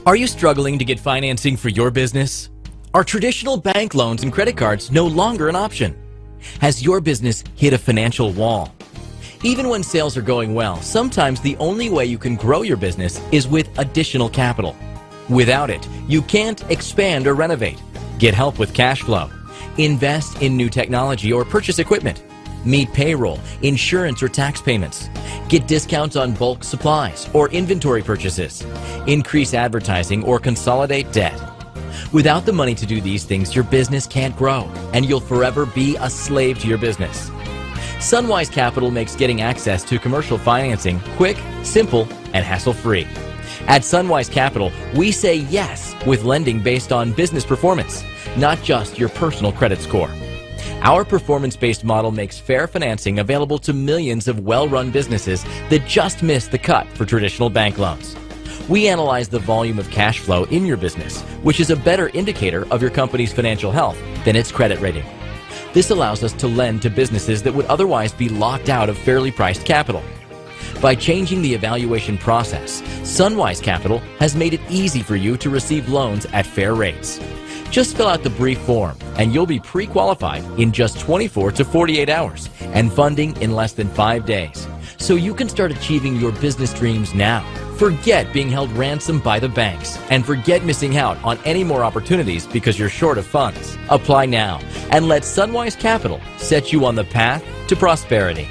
Are you struggling to get financing for your business? Are traditional bank loans and credit cards no longer an option? Has your business hit a financial wall? Even when sales are going well, sometimes the only way you can grow your business is with additional capital. Without it, you can't expand or renovate, get help with cash flow, invest in new technology or purchase equipment, meet payroll, insurance or tax payments, get discounts on bulk supplies or inventory purchases, increase advertising or consolidate debt. Without the money to do these things, your business can't grow, and you'll forever be a slave to your business. Sunwise Capital makes getting access to commercial financing quick, simple, and hassle-free. At Sunwise Capital, we say yes with lending based on business performance, not just your personal credit score. Our performance-based model makes fair financing available to millions of well-run businesses that just miss the cut for traditional bank loans. We analyze the volume of cash flow in your business, which is a better indicator of your company's financial health than its credit rating. This allows us to lend to businesses that would otherwise be locked out of fairly priced capital. By changing the evaluation process, Sunwise Capital has made it easy for you to receive loans at fair rates. Just fill out the brief form and you'll be pre-qualified in just 24 to 48 hours and funding in less than 5 days. So you can start achieving your business dreams now. Forget being held ransom by the banks and forget missing out on any more opportunities because you're short of funds. Apply now and let Sunwise Capital set you on the path to prosperity.